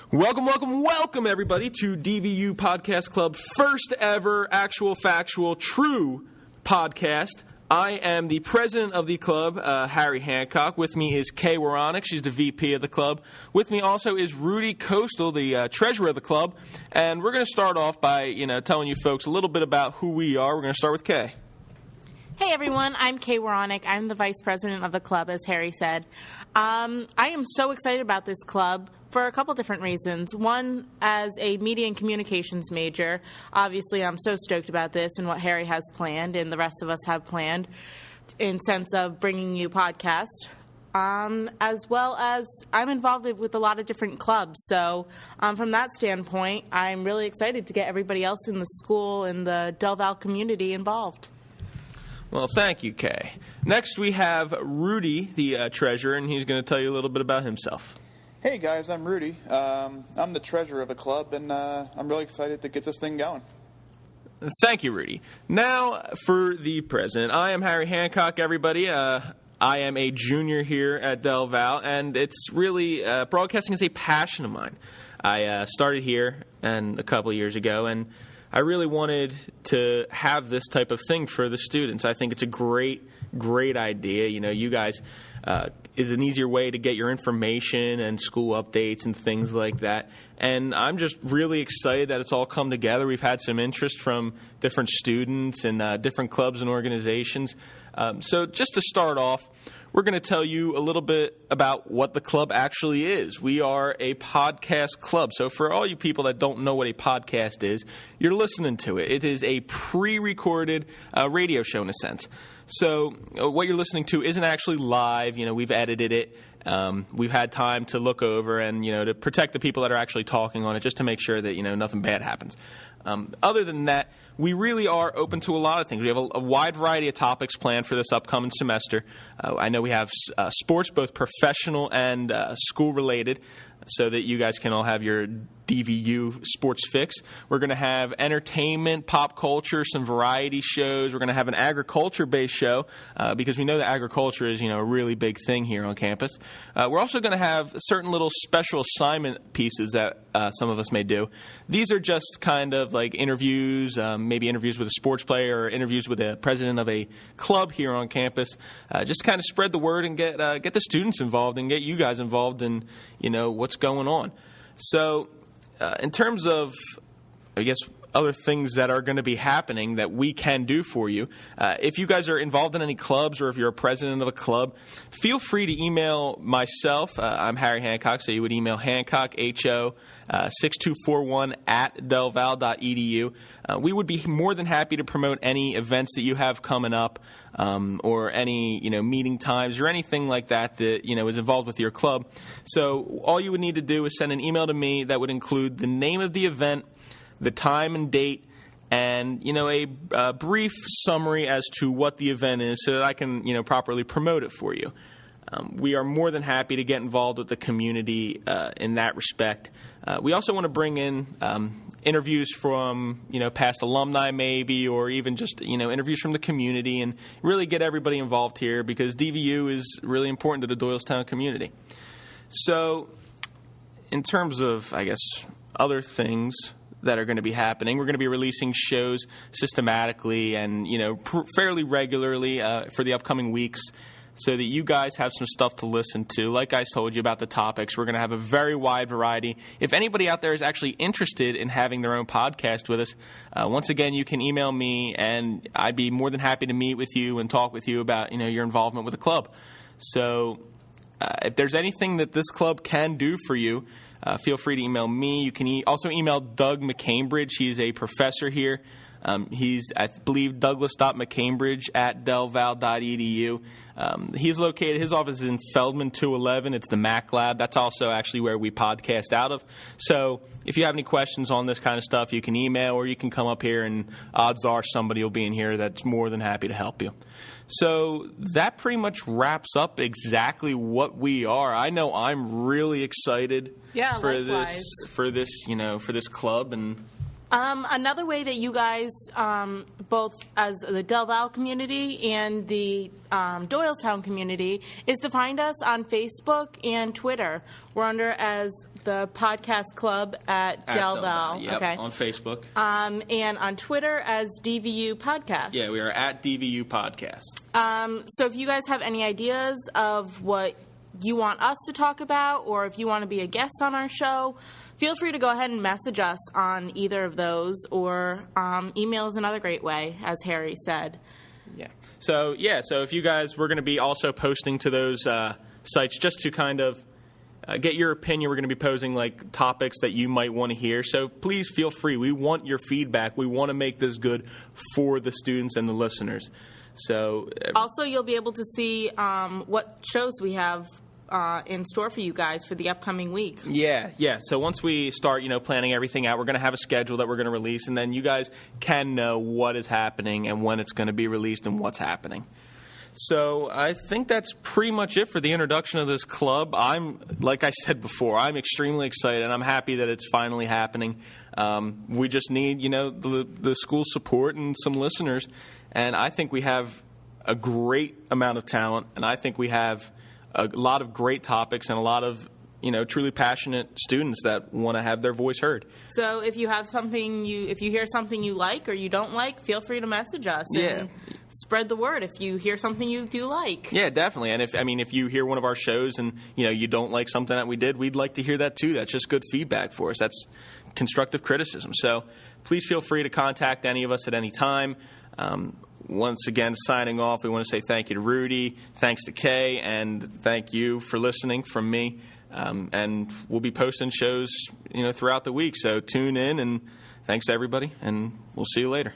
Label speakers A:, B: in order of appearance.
A: Welcome, everybody, to DVU Podcast Club, first ever actual, factual, true podcast. I am the president of the club, Harry Hancock. With me is Kay Waronic. She's the VP of the club. With me also is Rudy Coastal, the treasurer of the club. And we're going to start off by, telling you folks a little bit about who we are. We're going to start with Kay.
B: Hey, everyone. I'm Kay Waronic. I'm the vice president of the club, as Harry said. I am so excited about this club for a couple different reasons. One, as a media and communications major, obviously I'm so stoked about this and what Harry has planned and the rest of us have planned in sense of bringing you podcasts. As well as I'm involved with a lot of different clubs. So from that standpoint, I'm really excited to get everybody else in the school and the Del Val community involved.
A: Well, thank you, Kay. Next, we have Rudy, the treasurer, and he's going to tell you a little bit about himself.
C: Hey guys, I'm Rudy. I'm the treasurer of the club, and I'm really excited to get this thing going.
A: Thank you, Rudy. Now, for the president, I am Harry Hancock, everybody. I am a junior here at Del Val, and it's really, broadcasting is a passion of mine. I started here a couple of years ago, and I really wanted to have this type of thing for the students. I think it's a great idea. You guys is an easier way to get your information and school updates and things like that. And I'm just really excited that it's all come together. We've had some interest from different students and different clubs and organizations. So just to start off, we're going to tell you a little bit about what the club actually is. We are a podcast club. So for all you people that don't know what a podcast is, you're listening to it. It is a pre-recorded radio show in a sense. So what you're listening to isn't actually live. We've edited it. We've had time to look over and, to protect the people that are actually talking on it just to make sure that, nothing bad happens. Other than that, we really are open to a lot of things. We have a wide variety of topics planned for this upcoming semester. I know we have sports, both professional and school-related, so that you guys can all have your DVU sports fix. We're going to have entertainment, pop culture, some variety shows. We're going to have an agriculture-based show because we know that agriculture is, a really big thing here on campus. We're also going to have certain little special assignment pieces that some of us may do. These are just kind of like interviews, maybe interviews with a sports player or interviews with the president of a club here on campus, just to kind of spread the word and get the students involved and get you guys involved in, what's going on. So in terms of, I guess, other things that are going to be happening that we can do for you, if you guys are involved in any clubs or if you're a president of a club, feel free to email myself. I'm Harry Hancock, so you would email Hancock, H-O, 6241 at delval.edu. We would be more than happy to promote any events that you have coming up or any meeting times or anything like that is involved with your club. So all you would need to do is send an email to me that would include the name of the event, the time and date, and a brief summary as to what the event is so that I can properly promote it for you. We are more than happy to get involved with the community in that respect. We also want to bring in interviews from past alumni maybe, or even just interviews from the community, and really get everybody involved here because DVU is really important to the Doylestown community. So in terms of, I guess, other things that are going to be happening, we're going to be releasing shows systematically and fairly regularly for the upcoming weeks, so that you guys have some stuff to listen to. Like I told you about the topics, we're going to have a very wide variety. If anybody out there is actually interested in having their own podcast with us, once again, you can email me, and I'd be more than happy to meet with you and talk with you about your involvement with the club. So if there's anything that this club can do for you, feel free to email me. You can also email Doug McCambridge. He's a professor here. He's, I believe, Douglas.McCambridge at delval.edu. He's located, his office is in Feldman 211. It's the Mac Lab. That's also actually where we podcast out of. So if you have any questions on this kind of stuff, you can email or you can come up here, and odds are somebody will be in here that's more than happy to help you. So that pretty much wraps up exactly what we are. I know I'm really excited for this club, and
B: Another way that you guys, both as the Del Val community and the Doylestown community, is to find us on Facebook and Twitter. We're under as the Podcast Club at Del Val.
A: Yep,
B: okay.
A: On Facebook.
B: And on Twitter as DVU Podcast.
A: Yeah, we are at DVU Podcast.
B: So if you guys have any ideas of what you want us to talk about, or if you want to be a guest on our show, feel free to go ahead and message us on either of those, or email is another great way, as Harry said.
A: So if you guys, we're going to be also posting to those sites just to kind of get your opinion. We're going to be posing like topics that you might want to hear. So please feel free. We want your feedback. We want to make this good for the students and the listeners. So
B: also, you'll be able to see what shows we have in store for you guys for the upcoming week.
A: Yeah. So once we start, planning everything out, we're going to have a schedule that we're going to release, and then you guys can know what is happening and when it's going to be released and what's happening. So I think that's pretty much it for the introduction of this club. Like I said before, I'm extremely excited, and I'm happy that it's finally happening. We just need, the school support and some listeners, and I think we have a great amount of talent, and I think we have a lot of great topics and a lot of, truly passionate students that want to have their voice heard.
B: So if you have if you hear something you like or you don't like, feel free to message us and spread the word if you hear something you do like.
A: Yeah, definitely. And if you hear one of our shows and, you don't like something that we did, we'd like to hear that too. That's just good feedback for us. That's constructive criticism. So please feel free to contact any of us at any time. Once again, signing off, we want to say thank you to Rudy, thanks to Kay, and thank you for listening from me. And we'll be posting shows, throughout the week. So tune in, and thanks to everybody, and we'll see you later.